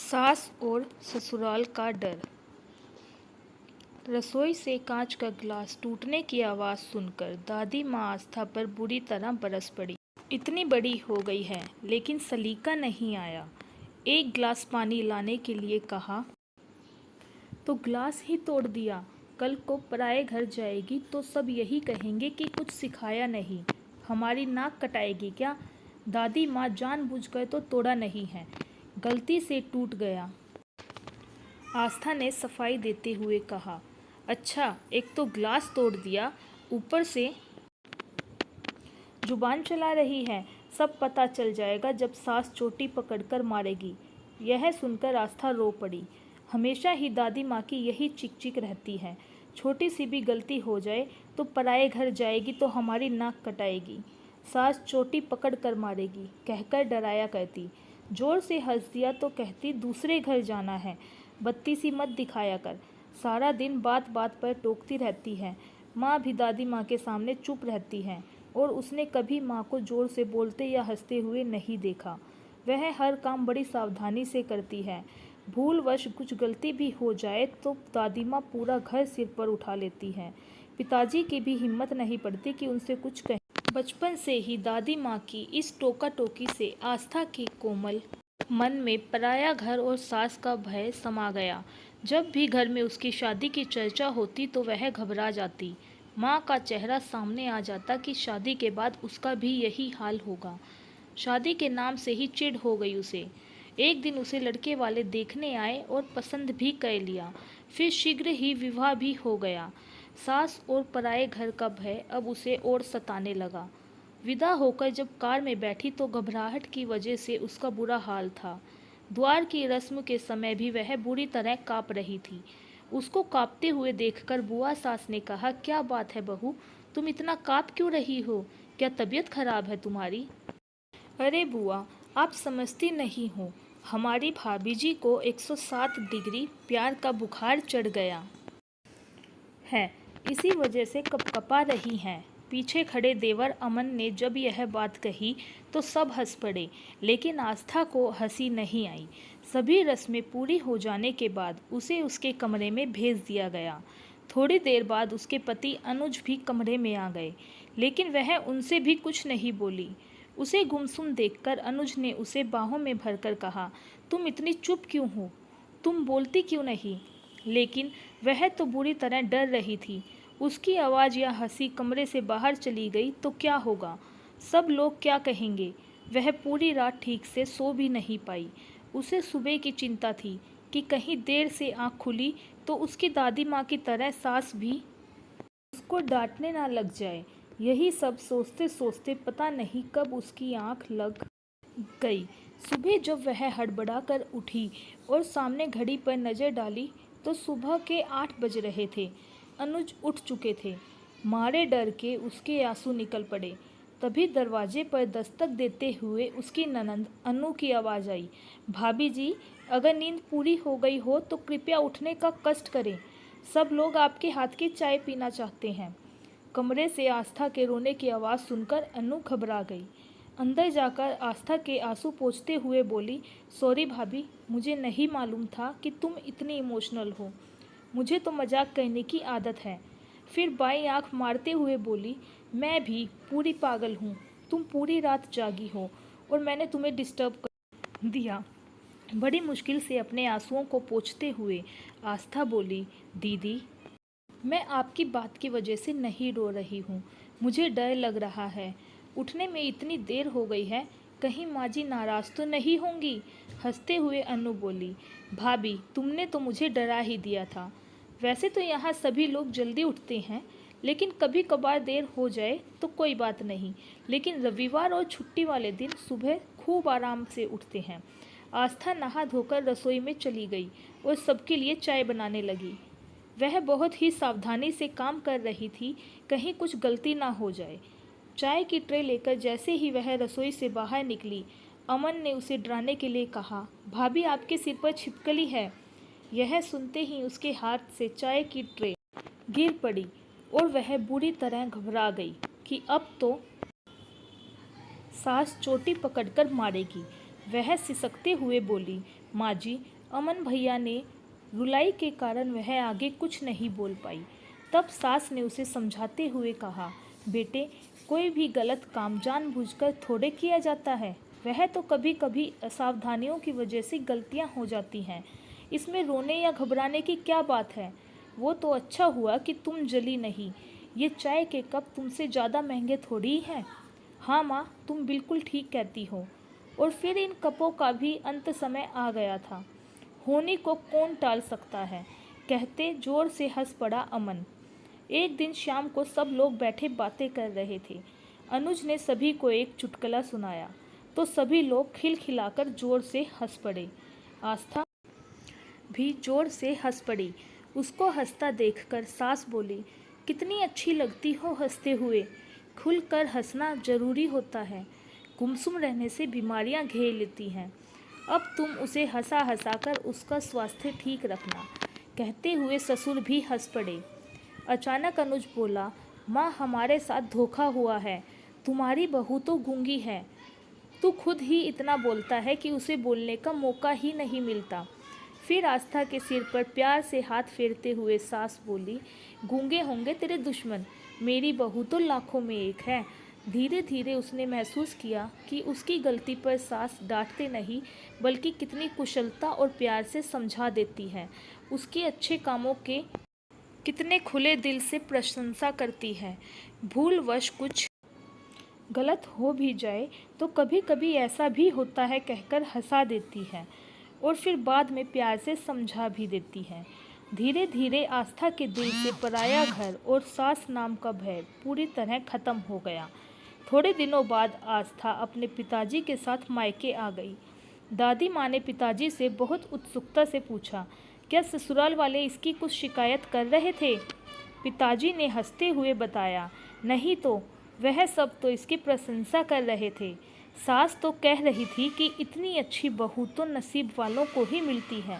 सास और ससुराल का डर। रसोई से कांच का गिलास टूटने की आवाज़ सुनकर दादी माँ आस्था पर बुरी तरह बरस पड़ी। इतनी बड़ी हो गई है लेकिन सलीका नहीं आया। एक गिलास पानी लाने के लिए कहा तो गिलास ही तोड़ दिया। कल को पराए घर जाएगी तो सब यही कहेंगे कि कुछ सिखाया नहीं। हमारी नाक कटाएगी क्या? दादी माँ जानबूझकर तो तोड़ा नहीं है, गलती से टूट गया। आस्था ने सफाई देते हुए कहा, अच्छा एक तो गिलास तोड़ दिया, ऊपर से जुबान चला रही है। सब पता चल जाएगा जब सास चोटी पकड़कर मारेगी। यह सुनकर आस्था रो पड़ी। हमेशा ही दादी माँ की यही चिक चिक रहती है, छोटी सी भी गलती हो जाए तो पराए घर जाएगी तो हमारी नाक कटाएगी, सास चोटी पकड़ कर मारेगी कहकर डराया करती। जोर से हंस दिया तो कहती दूसरे घर जाना है, बत्ती सी मत दिखाया कर। सारा दिन बात बात पर टोकती रहती है। माँ भी दादी माँ के सामने चुप रहती है और उसने कभी माँ को जोर से बोलते या हंसते हुए नहीं देखा। वह हर काम बड़ी सावधानी से करती है। भूलवश कुछ गलती भी हो जाए तो दादी माँ पूरा घर सिर पर उठा लेती है। पिताजी की भी हिम्मत नहीं पड़ती कि उनसे कुछ कहें। बचपन से ही दादी माँ की इस टोका टोकी से आस्था के कोमल मन में पराया घर और सास का भय समा गया। जब भी घर में उसकी शादी की चर्चा होती तो वह घबरा जाती। माँ का चेहरा सामने आ जाता कि शादी के बाद उसका भी यही हाल होगा। शादी के नाम से ही चिढ़ हो गई उसे। एक दिन उसे लड़के वाले देखने आए और पसंद भी कर लिया। फिर शीघ्र ही विवाह भी हो गया। सास और पराए घर का भय अब उसे और सताने लगा। विदा होकर जब कार में बैठी तो घबराहट की वजह से उसका बुरा हाल था। द्वार की रस्म के समय भी वह बुरी तरह काँप रही थी। उसको काँपते हुए देखकर बुआ सास ने कहा, क्या बात है बहू, तुम इतना काँप क्यों रही हो? क्या तबीयत खराब है तुम्हारी? अरे बुआ, आप समझती नहीं हो, हमारी भाभी जी को 107 डिग्री प्यार का बुखार चढ़ गया है, इसी वजह से कपकपा रही हैं। पीछे खड़े देवर अमन ने जब यह बात कही तो सब हंस पड़े, लेकिन आस्था को हंसी नहीं आई। सभी रस्में पूरी हो जाने के बाद उसे उसके कमरे में भेज दिया गया। थोड़ी देर बाद उसके पति अनुज भी कमरे में आ गए, लेकिन वह उनसे भी कुछ नहीं बोली। उसे गुमसुम देखकर अनुज ने उसे बाहों में भरकर कहा, तुम इतनी चुप क्यों हो? तुम बोलती क्यों नहीं? लेकिन वह तो बुरी तरह डर रही थी। उसकी आवाज़ या हंसी कमरे से बाहर चली गई तो क्या होगा? सब लोग क्या कहेंगे? वह पूरी रात ठीक से सो भी नहीं पाई। उसे सुबह की चिंता थी कि कहीं देर से आँख खुली तो उसकी दादी माँ की तरह सास भी उसको डांटने ना लग जाए। यही सब सोचते सोचते पता नहीं कब उसकी आँख लग गई। सुबह जब वह हड़बड़ा कर उठी और सामने घड़ी पर नज़र डाली तो सुबह के 8 बज रहे थे। अनुज उठ चुके थे। मारे डर के उसके आंसू निकल पड़े। तभी दरवाजे पर दस्तक देते हुए उसकी ननंद अनु की आवाज़ आई, भाभी जी, अगर नींद पूरी हो गई हो तो कृपया उठने का कष्ट करें। सब लोग आपके हाथ की चाय पीना चाहते हैं। कमरे से आस्था के रोने की आवाज़ सुनकर अनु घबरा गई। अंदर जाकर आस्था के आंसू पोंछते हुए बोली, सॉरी भाभी, मुझे नहीं मालूम था कि तुम इतनी इमोशनल हो। मुझे तो मजाक करने की आदत है। फिर बाईं आंख मारते हुए बोली, मैं भी पूरी पागल हूँ। तुम पूरी रात जागी हो और मैंने तुम्हें डिस्टर्ब कर दिया। बड़ी मुश्किल से अपने आंसुओं को पोंछते हुए आस्था बोली, दीदी, मैं आपकी बात की वजह से नहीं रो रही हूँ। मुझे डर लग रहा है। उठने में इतनी देर हो गई है, कहीं माँ जी नाराज़ तो नहीं होंगी? हंसते हुए अनु बोली, भाभी, तुमने तो मुझे डरा ही दिया था। वैसे तो यहाँ सभी लोग जल्दी उठते हैं, लेकिन कभी कभार देर हो जाए तो कोई बात नहीं, लेकिन रविवार और छुट्टी वाले दिन सुबह खूब आराम से उठते हैं। आस्था नहा धोकर रसोई में चली गई और सबके लिए चाय बनाने लगी। वह बहुत ही सावधानी से काम कर रही थी, कहीं कुछ गलती ना हो जाए। चाय की ट्रे लेकर जैसे ही वह रसोई से बाहर निकली, अमन ने उसे डराने के लिए कहा, भाभी आपके सिर पर छिपकली है। यह सुनते ही उसके हाथ से चाय की ट्रे गिर पड़ी और वह बुरी तरह घबरा गई कि अब तो सास चोटी पकड़कर मारेगी। वह सिसकते हुए बोली, माँ जी, अमन भैया ने रुलाई के कारण वह आगे कुछ नहीं बोल पाई। तब सास ने उसे समझाते हुए कहा, बेटे, कोई भी गलत काम जानबूझकर थोड़े किया जाता है। वह तो कभी कभी असावधानियों की वजह से गलतियां हो जाती हैं। इसमें रोने या घबराने की क्या बात है। वो तो अच्छा हुआ कि तुम जली नहीं। ये चाय के कप तुमसे ज़्यादा महंगे थोड़ी ही हैं। हाँ माँ, तुम बिल्कुल ठीक कहती हो। और फिर इन कपों का भी अंत समय आ गया था। होने को कौन टाल सकता है, कहते जोर से हंस पड़ा अमन। एक दिन शाम को सब लोग बैठे बातें कर रहे थे। अनुज ने सभी को एक चुटकुला सुनाया तो सभी लोग खिलखिलाकर जोर से हंस पड़े। आस्था भी जोर से हंस पड़ी। उसको हंसता देखकर सास बोली, कितनी अच्छी लगती हो हंसते हुए। खुलकर हंसना जरूरी होता है। गुमसुम रहने से बीमारियां घेर लेती हैं। अब तुम उसे हंसा हंसा कर उसका स्वास्थ्य ठीक रखना, कहते हुए ससुर भी हंस पड़े। अचानक अनुज बोला, माँ, हमारे साथ धोखा हुआ है। तुम्हारी बहू तो गूंगी है। तू खुद ही इतना बोलता है कि उसे बोलने का मौका ही नहीं मिलता। फिर आस्था के सिर पर प्यार से हाथ फेरते हुए सास बोली, गूंगे होंगे तेरे दुश्मन, मेरी बहू तो लाखों में एक है। धीरे धीरे उसने महसूस किया कि उसकी गलती पर सास डांटते नहीं बल्कि कितनी कुशलता और प्यार से समझा देती है। उसके अच्छे कामों के कितने खुले दिल से प्रशंसा करती है। भूलवश कुछ गलत हो भी जाए तो कभी कभी ऐसा भी होता है कहकर हंसा देती है और फिर बाद में प्यार से समझा भी देती है। धीरे धीरे आस्था के दिल से पराया घर और सास नाम का भय पूरी तरह खत्म हो गया। थोड़े दिनों बाद आस्था अपने पिताजी के साथ मायके आ गई। दादी माँ ने पिताजी से बहुत उत्सुकता से पूछा, क्या ससुराल वाले इसकी कुछ शिकायत कर रहे थे? पिताजी ने हंसते हुए बताया, नहीं तो, वह सब तो इसकी प्रशंसा कर रहे थे। सास तो कह रही थी कि इतनी अच्छी बहू तो नसीब वालों को ही मिलती है।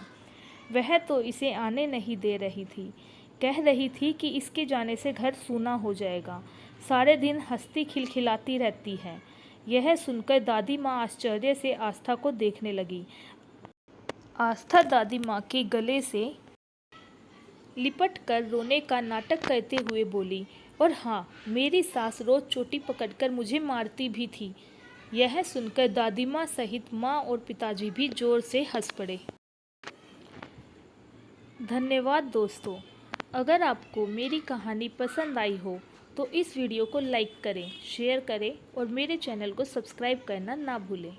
वह तो इसे आने नहीं दे रही थी। कह रही थी कि इसके जाने से घर सूना हो जाएगा। सारे दिन हंसती खिलखिलाती रहती है। यह सुनकर दादी माँ आश्चर्य से आस्था को देखने लगी। आस्था दादी माँ के गले से लिपट कर रोने का नाटक करते हुए बोली, और हाँ, मेरी सास रोज चोटी पकड़कर मुझे मारती भी थी। यह सुनकर दादी माँ सहित माँ और पिताजी भी जोर से हंस पड़े। धन्यवाद दोस्तों। अगर आपको मेरी कहानी पसंद आई हो तो इस वीडियो को लाइक करें, शेयर करें और मेरे चैनल को सब्सक्राइब करना ना भूलें।